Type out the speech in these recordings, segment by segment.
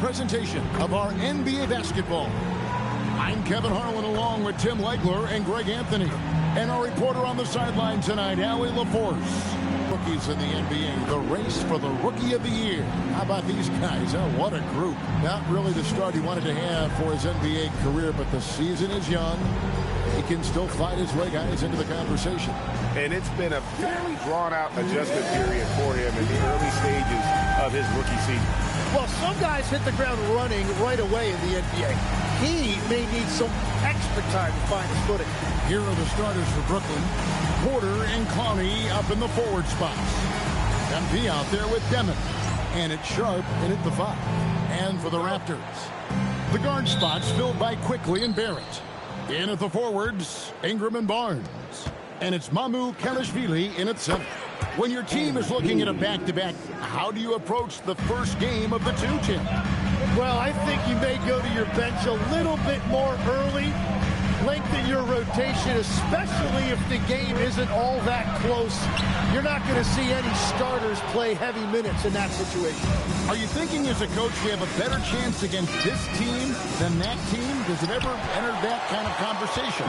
presentation of our NBA basketball. I'm Kevin Harlan along with Tim Legler and Greg Anthony. And our reporter on the sideline tonight, Allie LaForce. Rookies in the NBA, the race for the Rookie of the Year. How about these guys? Oh, what a group. Not really the start he wanted to have for his NBA career, but the season is young. He can still fight his way, guys, into the conversation. And it's been a fairly drawn-out adjustment period for him in the early stages of his rookie season. Well, some guys hit the ground running right away in the NBA. He may need some extra time to find his footing. Here are the starters for Brooklyn. Porter and Clowney up in the forward spots. MP out there with Demon. And it's Sharp in at the 5. And for the Raptors, the guard spots filled by Quickly and Barrett. In at the forwards, Ingram and Barnes. And it's Mamu Kelishvili in at 7. When your team is looking at a back-to-back, how do you approach the first game of the 2, Tim? Well, I think you may go to your bench a little bit more early. Lengthen your rotation, especially if the game isn't all that close. You're not going to see any starters play heavy minutes in that situation. Are you thinking as a coach you have a better chance against this team than that team? Does it ever enter that kind of conversation?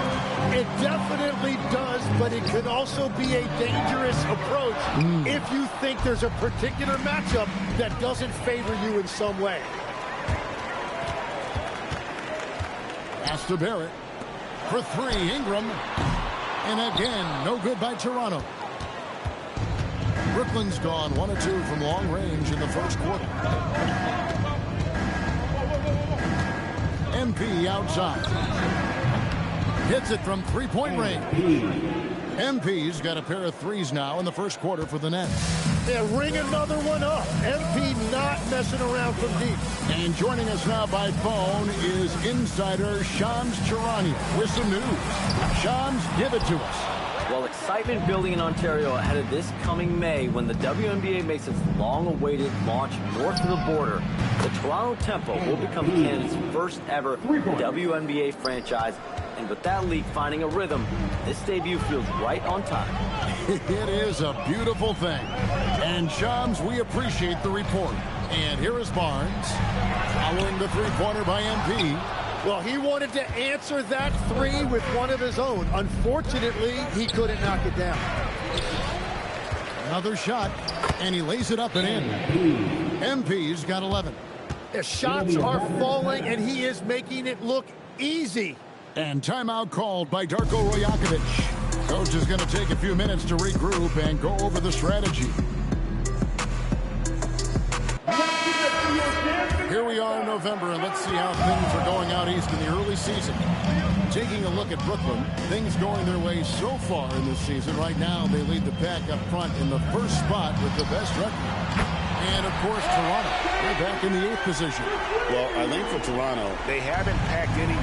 It definitely does, but it can also be a dangerous approach if you think there's a particular matchup that doesn't favor you in some way. Pass to Barrett. For 3, Ingram. And again, no good by Toronto. Brooklyn's gone 1 of 2 from long range in the first quarter. MP outside. Hits it from 3-point range. MP's got a pair of 3s now in the first quarter for the Nets. Yeah, ring another one up. MP not messing around from deep. And joining us now by phone is insider Shams Charania with some news. Shams, give it to us. Well, excitement building in Ontario ahead of this coming May when the WNBA makes its long-awaited launch north of the border. The Toronto Tempo will become Canada's first ever WNBA franchise. And with that league finding a rhythm, this debut feels right on time. It is a beautiful thing. And Shams, we appreciate the report. And here is Barnes, following the 3-pointer by MP. Well, he wanted to answer that 3 with one of his own. Unfortunately, he couldn't knock it down. Another shot, and he lays it up and in. MP's got 11. The shots are falling, and he is making it look easy. And timeout called by Darko Rajakovic. Coach is going to take a few minutes to regroup and go over the strategy. Here we are in November, and let's see how things are going out east in the early season. Taking a look at Brooklyn, things going their way so far in this season. Right now, they lead the pack up front in the first spot with the best record. And, of course, Toronto, they're back in the 8th position. Well, I think for Toronto, they haven't packed any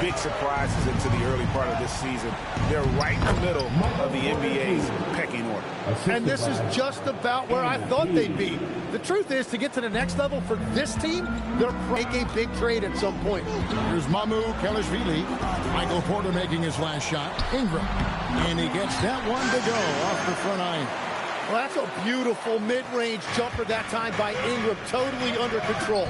big surprises into the early part of this season. They're right in the middle of the NBA's pecking order. And this is just about where I thought they'd be. The truth is, to get to the next level for this team, they'll make a big trade at some point. Here's Mamu Kelishvili. Michael Porter making his last shot. Ingram. And he gets that one to go off the front iron. Well, that's a beautiful mid-range jumper that time by Ingram, totally under control.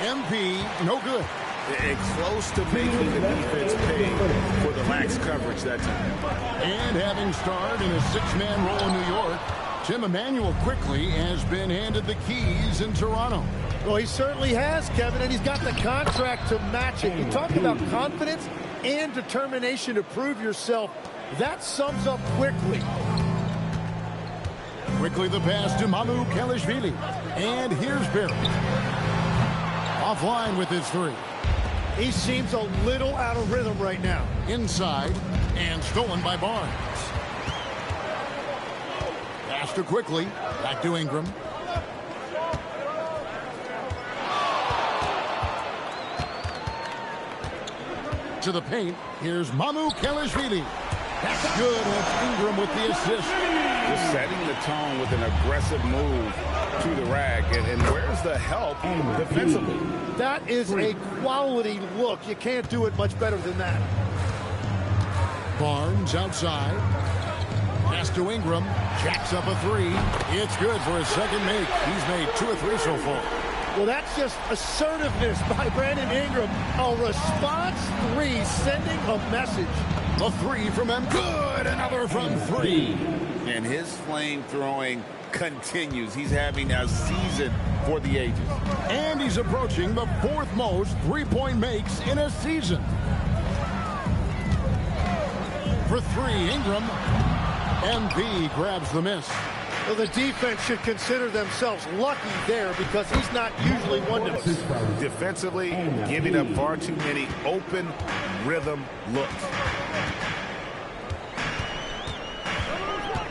MP, no good. And close to making the defense pay for the lax coverage that time. And having starred in a 6-man role in New York, Tim Emmanuel quickly has been handed the keys in Toronto. Well, he certainly has, Kevin, and he's got the contract to match it. You talk about confidence and determination to prove yourself. That sums up Quickly. Quickly the pass to Mamu Kelishvili. And here's Barrett. Offline with his 3. He seems a little out of rhythm right now. Inside and stolen by Barnes. Pass to Quickly. Back to Ingram. To the paint. Here's Mamu Kelishvili. That's good. That's Ingram with the assist. Just setting the tone with an aggressive move to the rack. And where's the help defensively? That is a quality look. You can't do it much better than that. Barnes outside. Pass to Ingram. Jacks up a three. It's good for his second make. He's made 2 of 3 so far. Well, that's just assertiveness by Brandon Ingram. A response three, sending a message. A three from him. Good. Another from 3. And his flame throwing continues. He's having a season for the ages. And he's approaching the 4th most three-point makes in a season. For 3, Ingram. MB grabs the miss. Well, the defense should consider themselves lucky there because he's not usually one to miss. Defensively, giving up far too many open rhythm looks.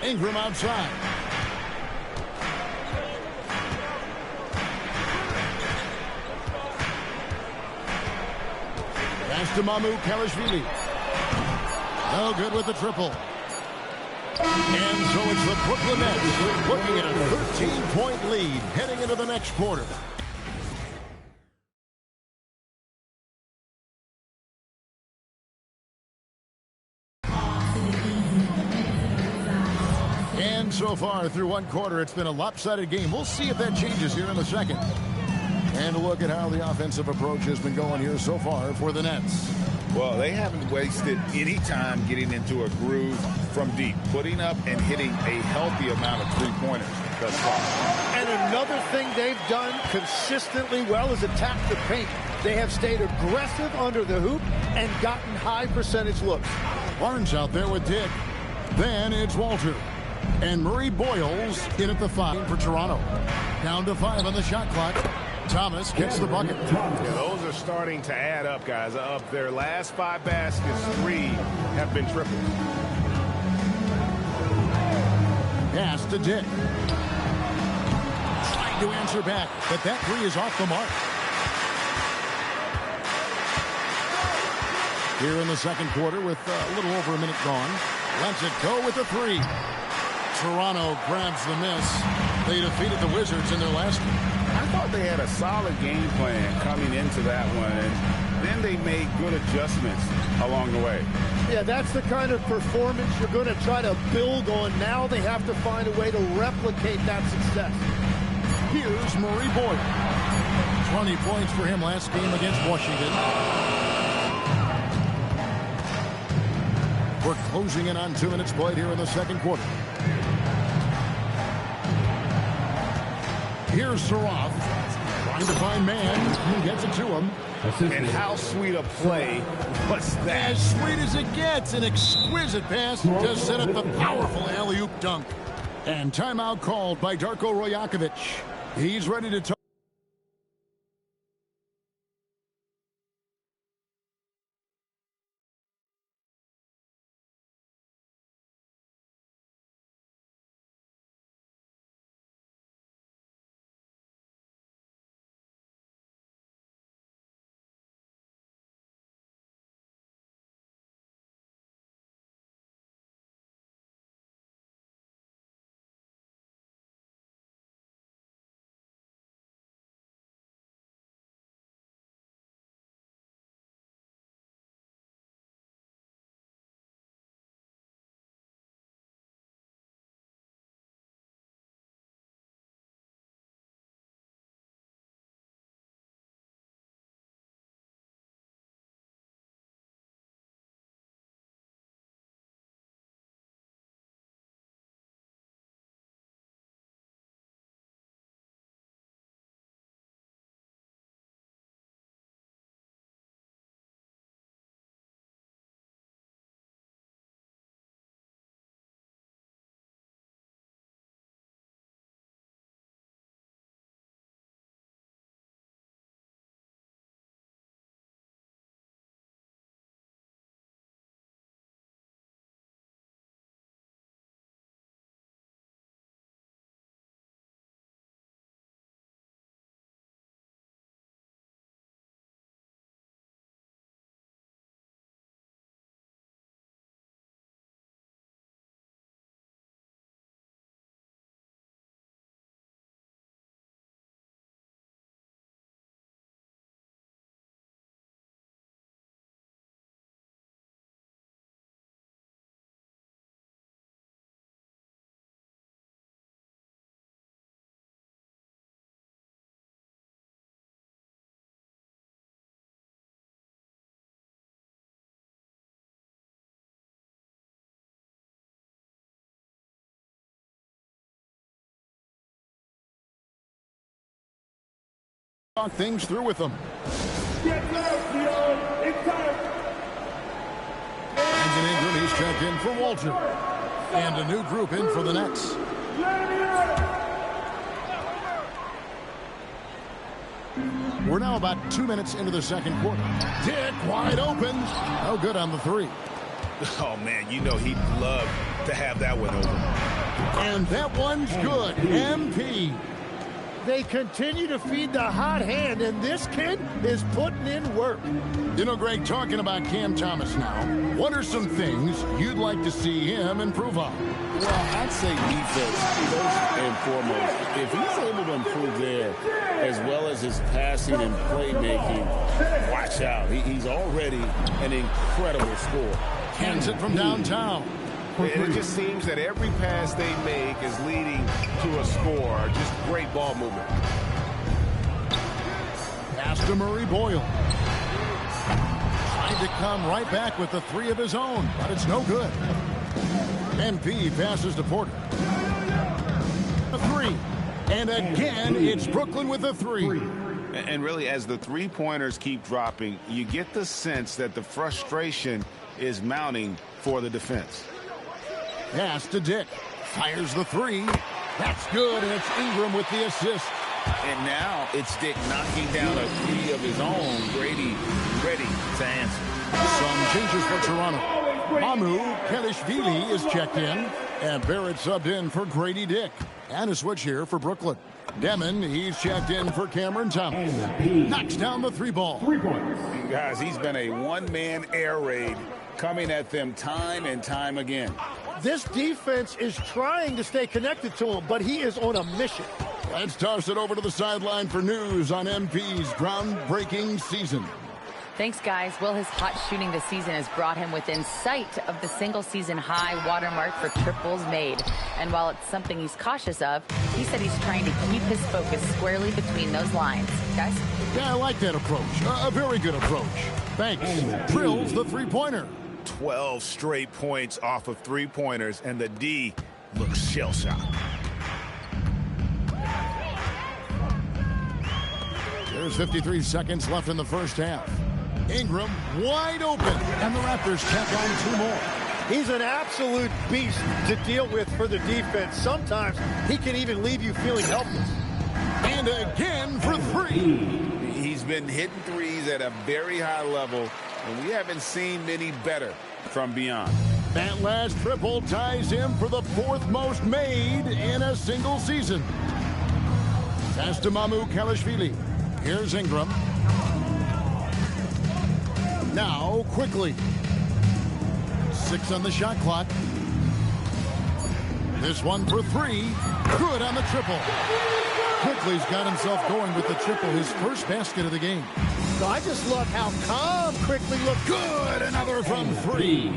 Ingram outside. Pass to Mamu Kalashvili. No good with the triple. And so it's the Brooklyn Nets looking at a 13-point lead heading into the next quarter. And so far through one quarter, it's been a lopsided game. We'll see if that changes here in the second. And a look at how the offensive approach has been going here so far for the Nets. Well, they haven't wasted any time getting into a groove from deep, putting up and hitting a healthy amount of three-pointers thus far. And another thing they've done consistently well is attack the paint. They have stayed aggressive under the hoop and gotten high percentage looks. Barnes out there with Dick. Then it's Walter. And Murray Boyles in at the 5 for Toronto. Down to 5 on the shot clock. Thomas gets the bucket. Yeah, those are starting to add up, guys. Of their last 5 baskets, 3 have been triples. Pass to Dick. Trying to answer back, but that 3 is off the mark. Here in the second quarter with a little over a minute gone. Lets it go with the 3. Toronto grabs the miss. They defeated the Wizards in their last game. I thought they had a solid game plan coming into that one, and then they made good adjustments along the way. Yeah, that's the kind of performance you're going to try to build on. Now they have to find a way to replicate that success. Here's Murray Boyle. 20 points for him last game against Washington. We're closing in on 2 minutes played here in the second quarter. Here's Saroff, trying to find man, who gets it to him. And how sweet a play was that? As sweet as it gets, an exquisite pass to set up the powerful alley-oop dunk. And timeout called by Darko Rojakovic. He's ready to talk things through with them. Brandon Ingram, he's checked in for Walter. And a new group in for the Nets. We're now about 2 minutes into the second quarter. Dick wide open. No good on the three. Oh, man, you know he'd love to have that one over. And that one's good. MP. They continue to feed the hot hand, and this kid is putting in work. You know, Greg, talking about Cam Thomas now, what are some things you'd like to see him improve on? Well, I'd say defense, first and foremost. If he's able to improve there, as well as his passing and playmaking, watch out. He's already an incredible scorer. Hands it from downtown. And it just seems that every pass they make is leading to a score. Just great ball movement. Pass to Murray Boyle. Trying to come right back with the three of his own, but it's no good. MP passes to Porter. A three. And again, it's Brooklyn with a three. And really, as the three-pointers keep dropping, you get the sense that the frustration is mounting for the defense. Pass to Dick. Fires the three. That's good, and it's Ingram with the assist. And now it's Dick knocking down a three of his own. Grady ready to answer. Some changes for Toronto. Mamu Kelishvili is checked in, and Barrett subbed in for Grady Dick. And a switch here for Brooklyn. Demon, he's checked in for Cameron Thomas. Knocks down the three ball. Guys, he's been a one-man air raid coming at them time and time again. This defense is trying to stay connected to him, but he is on a mission. Let's toss it over to the sideline for news on MP's groundbreaking season. Thanks, guys. Well, his hot shooting this season has brought him within sight of the single-season high watermark for triples made. And while it's something he's cautious of, he said he's trying to keep his focus squarely between those lines. Guys? Yeah, I like that approach. A very good approach. Thanks. Drills the three-pointer. 12 straight points off of three-pointers, and the D looks shell-shocked. There's 53 seconds left in the first half. Ingram wide open, and the Raptors tack on two more. He's an absolute beast to deal with for the defense. Sometimes he can even leave you feeling helpless. And again for three. He's been hitting threes at a very high level, and we haven't seen many better from beyond. That last triple ties him for the fourth most made in a single season. Pass to Mamu Kelishvili. Here's Ingram. Now, quickly. 6 on the shot clock. This one for three. Good on the triple. Quickly's got himself going with the triple, his first basket of the game. So I just love how calm Quickly looked. Good, another from three.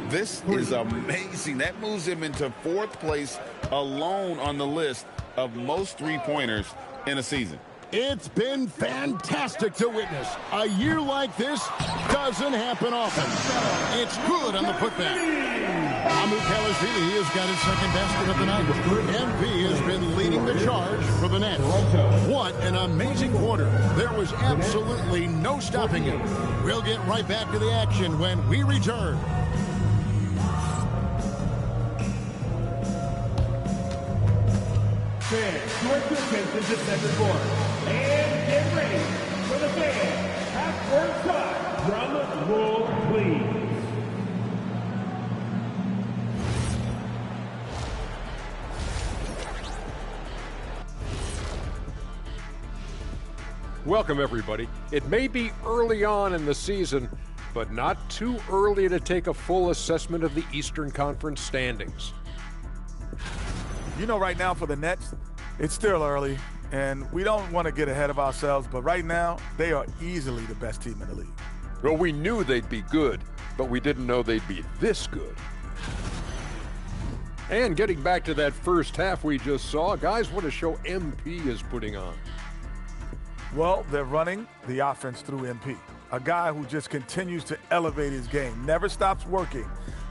This is amazing. That moves him into fourth place alone on the list of most three-pointers in a season. It's been fantastic to witness. A year like this doesn't happen often. It's good on the putback. Mamu Kelishvili has got his second basket of the night. MP has been leading the charge for the Nets. What an amazing quarter. There was absolutely no stopping him. We'll get right back to the action when we return. Fans, your attention to center court. And get ready for the fans. Half-court shot. Drum roll, please. Welcome, everybody. It may be early on in the season, but not too early to take a full assessment of the Eastern Conference standings. You know, right now for the Nets, it's still early, and we don't want to get ahead of ourselves, but right now, they are easily the best team in the league. Well, we knew they'd be good, but we didn't know they'd be this good. And getting back to that first half we just saw, guys, what a show MP is putting on. Well, they're running the offense through MP, a guy who just continues to elevate his game, never stops working.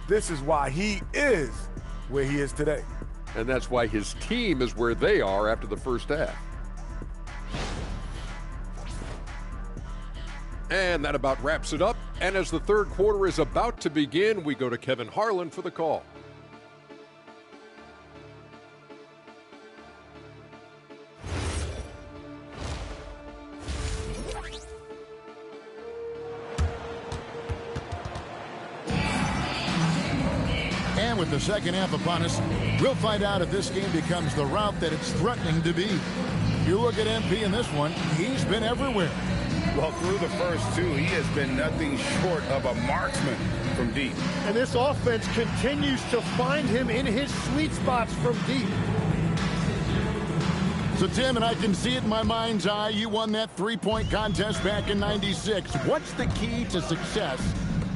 This is why he is where he is today. And that's why his team is where they are after the first half. And that about wraps it up. And as the third quarter is about to begin, we go to Kevin Harlan for the call. And with the second half upon us, we'll find out if this game becomes the route that it's threatening to be. You look at MP in this one, he's been everywhere. Well, through the first two, he has been nothing short of a marksman from deep. And this offense continues to find him in his sweet spots from deep. So, Tim, and I can see it in my mind's eye, you won that three-point contest back in '96. What's the key to success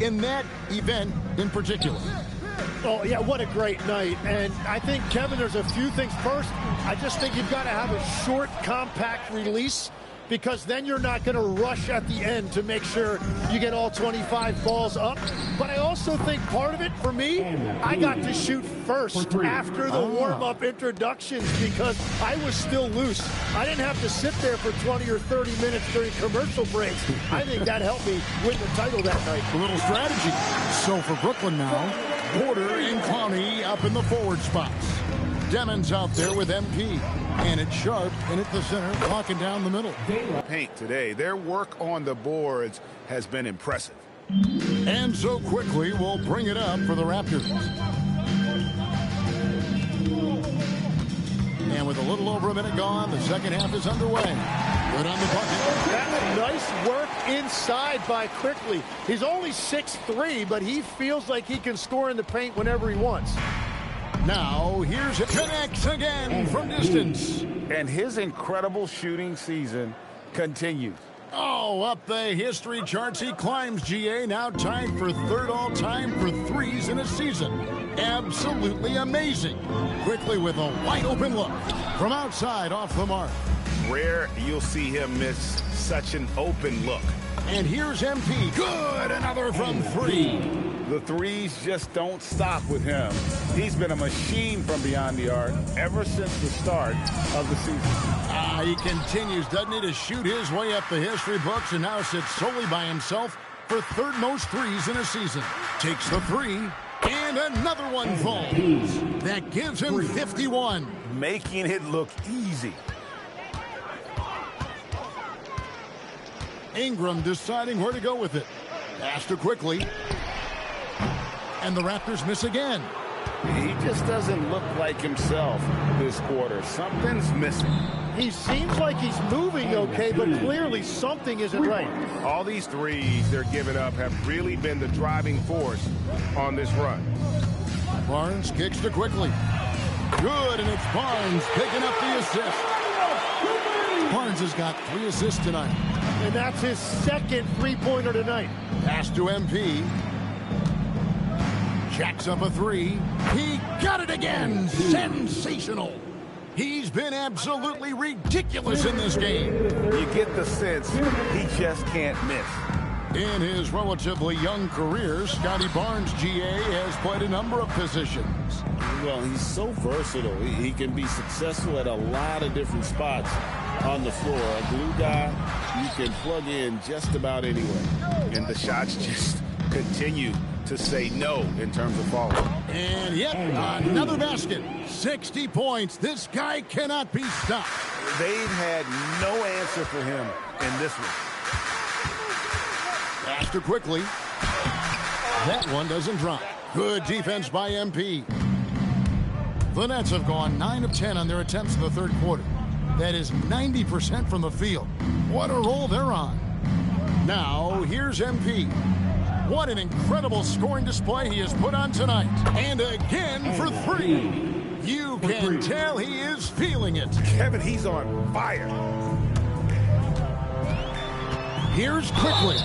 in that event in particular? Oh, yeah, what a great night. And I think, Kevin, there's a few things. First, I just think you've got to have a short, compact release, because then you're not going to rush at the end to make sure you get all 25 balls up. But I also think part of it, for me, I got to shoot first after the warm-up introductions because I was still loose. I didn't have to sit there for 20 or 30 minutes during commercial breaks. I think that helped me win the title that night. A little strategy. So for Brooklyn now, Porter and Clowney up in the forward spots. Demons out there with MP. And it's Sharp in at the center, walking down the middle. Paint today. Their work on the boards has been impressive. And so quickly, we'll bring it up for the Raptors. And with a little over a minute gone, the second half is underway. Good on the bucket. That's nice work inside by Quickly. He's only 6'3", but he feels like he can score in the paint whenever he wants. Now, here's it. Connects again from distance. And his incredible shooting season continues. Oh, up the history charts he climbs, GA. Now tied for third all-time for threes in a season. Absolutely amazing. Quickly with a wide-open look. From outside, off the mark. Rare you'll see him miss such an open look. And here's MP. Good, another from three. The threes just don't stop with him. He's been a machine from beyond the arc ever since the start of the season. He continues, doesn't he, to shoot his way up the history books and now sits solely by himself for third most threes in a season. Takes the three, and another one falls. That gives him 51. Making it look easy. Ingram deciding where to go with it. Pass to Quickly. And the Raptors miss again. He just doesn't look like himself this quarter. Something's missing. He seems like he's moving okay, but clearly something isn't right. All these threes they're giving up have really been the driving force on this run. Barnes kicks to Quickly. Good, and it's Barnes picking up the assist. Barnes has got 3 assists tonight. And that's his second three-pointer tonight. Pass to MP. Jacks up a three. He got it again. Sensational. He's been absolutely ridiculous in this game. You get the sense he just can't miss. In his relatively young career, Scotty Barnes, GA, has played a number of positions. Well, he's so versatile. He can be successful at a lot of different spots on the floor. A glue guy you can plug in just about anywhere. And the shots just continue to say no in terms of falling. And yet another basket. 60 points. This guy cannot be stopped. They've had no answer for him in this one. Faster Quickly. That one doesn't drop. Good defense by MP. The Nets have gone 9 of 10 on their attempts in the third quarter. That is 90% from the field. What a roll they're on. Now, here's MP. What an incredible scoring display he has put on tonight. And again for three. You can tell he is feeling it. Kevin, he's on fire. Here's Quickly.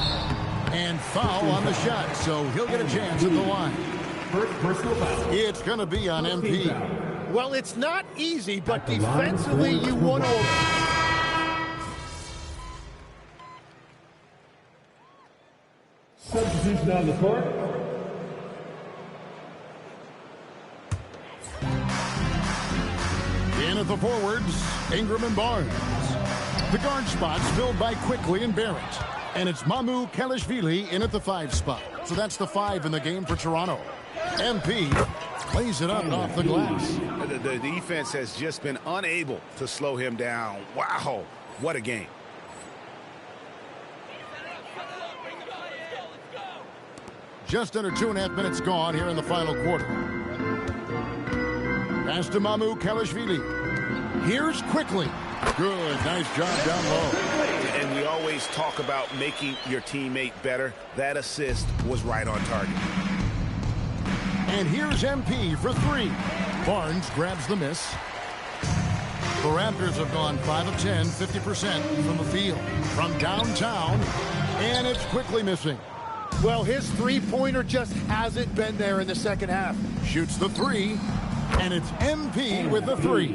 And foul on the shot, so he'll get a chance at the line. It's going to be on MP. Well, it's not easy, but defensively you want to... Substitution on the court. In at the forwards, Ingram and Barnes. The guard spots filled by Quickly and Barrett. And it's MyCareer in at the 5 spot. So that's the 5 in the game for Toronto. MP plays it up off the glass. The defense has just been unable to slow him down. Wow, what a game. Just under 2.5 minutes gone here in the final quarter. Pass to MyCareer. Here's quickly. Good, nice job down low. And we always talk about making your teammate better. That assist was right on target. And here's MP for 3. Barnes grabs the miss. The Raptors have gone 5 of 10, 50% from the field, from downtown, and it's quickly missing. Well, his three-pointer just hasn't been there in the second half. Shoots the 3, and it's MP with the 3.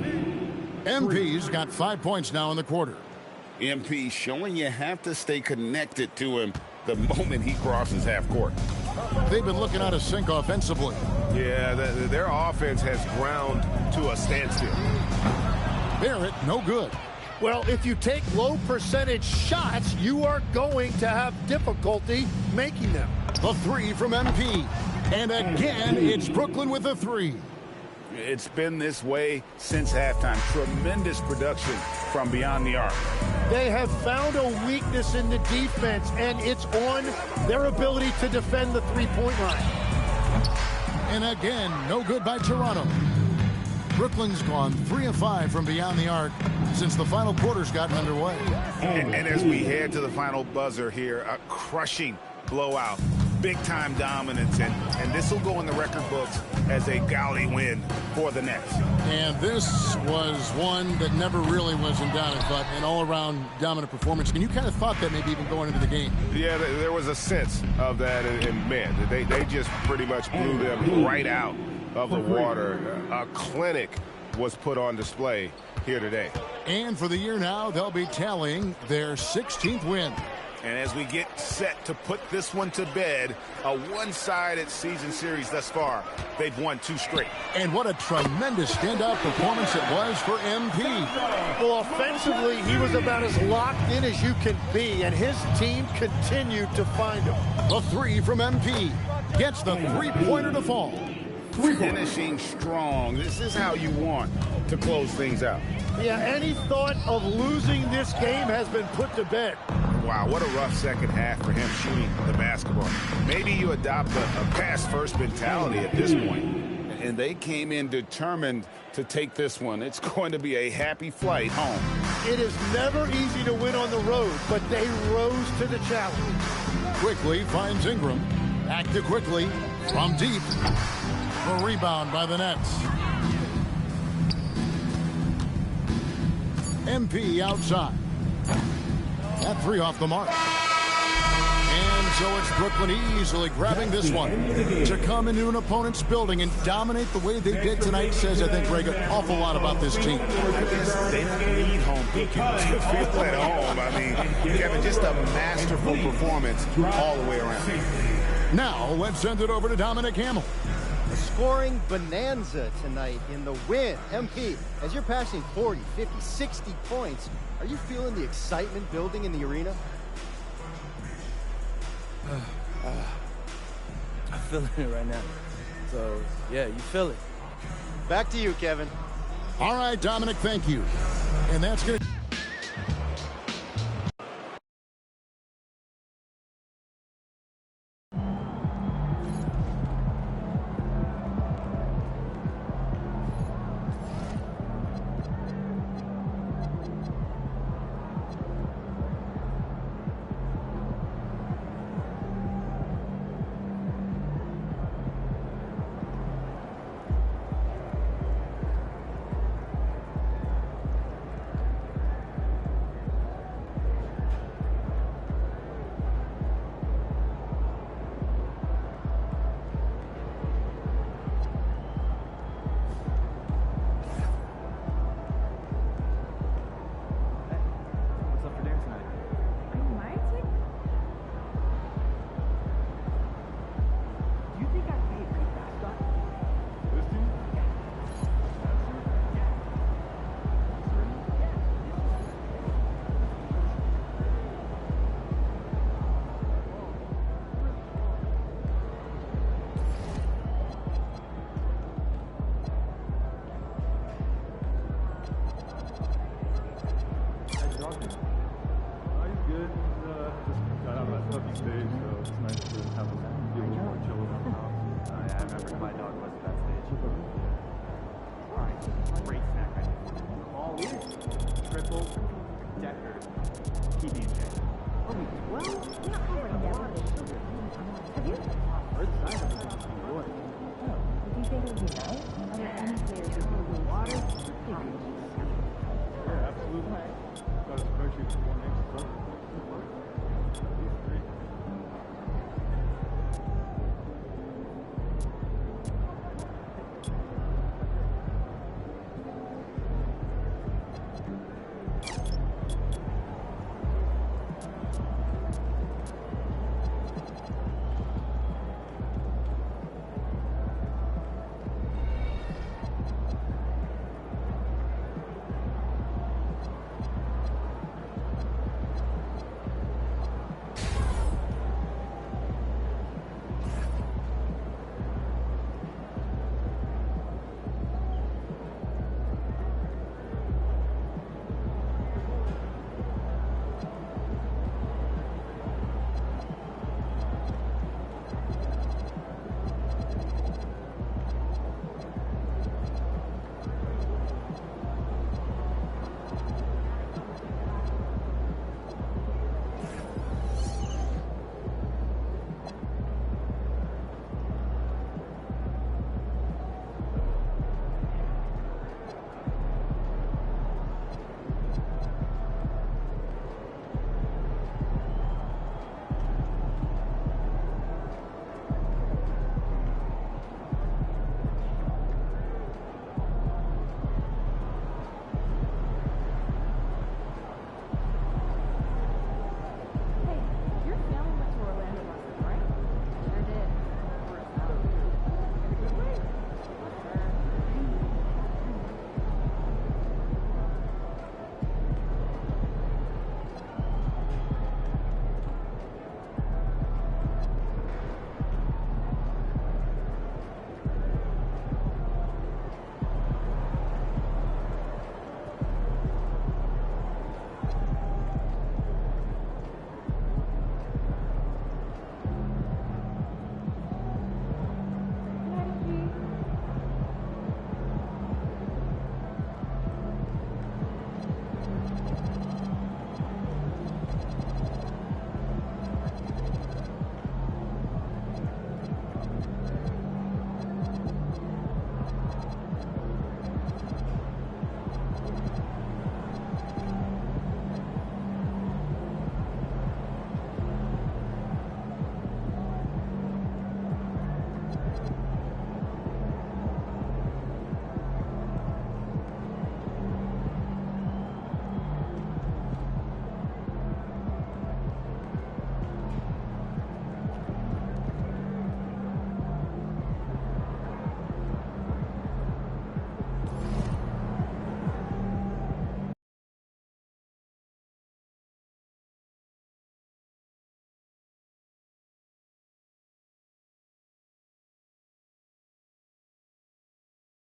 MP's got 5 points now in the quarter. MP showing you have to stay connected to him the moment he crosses half court. They've been looking out of sync offensively. Yeah, their offense has ground to a standstill. Barrett, no good. Well, if you take low percentage shots, you are going to have difficulty making them. The 3 from MP. And again, it's Brooklyn with the 3. It's been this way since halftime. Tremendous production from beyond the arc. They have found a weakness in the defense, and it's on their ability to defend the three-point line. And again, no good by Toronto. Brooklyn's gone 3 of 5 from beyond the arc since the final quarter's gotten underway. And as we head to the final buzzer here, a crushing blowout. Big-time dominance, and this will go in the record books as a gaudy win for the Nets. And this was one that never really was in doubt, but an all-around dominant performance. And you kind of thought that maybe even going into the game. Yeah, there was a sense of that, and man, they just pretty much blew them right out of the water. A clinic was put on display here today. And for the year now, they'll be tallying their 16th win. And as we get set to put this one to bed, a one-sided season series thus far, they've won 2 straight. And what a tremendous standout performance it was for MP. Well, offensively, he was about as locked in as you can be, and his team continued to find him. The 3 from MP gets the three-pointer to fall. Finishing strong. This is how you want to close things out. Yeah, any thought of losing this game has been put to bed. Wow, what a rough second half for him shooting the basketball. Maybe you adopt a pass-first mentality at this point. And they came in determined to take this one. It's going to be a happy flight home. It is never easy to win on the road, but they rose to the challenge. Quickly finds Ingram. Back to Quickly from deep. A rebound by the Nets. MP outside. That 3 off the mark. And so it's Brooklyn easily grabbing this one. To come into an opponent's building and dominate the way they did tonight says, I think, Greg, an awful lot about this team. They don't need home cooking to feel at home. I mean, Kevin, just a masterful performance all the way around. Now, let's send it over to Dominic Hamill. A scoring bonanza tonight in the win. MP, as you're passing 40, 50, 60 points, are you feeling the excitement building in the arena? I'm feeling it right now. So, yeah, you feel it. Back to you, Kevin. All right, Dominic, thank you. And that's going to... the stage, so it's nice to have a be a little more chill on top. Yeah, I remember my dog was backstage. All right, great snack right here. All in, triple, decker, PB&J. Only 12? You're not covering that much sugar. Have you? First time I've ever seen wood. Do you think it would be nice? Honestly, or just maybe water? Yeah, absolutely. Got us groceries for 1 extra. These three.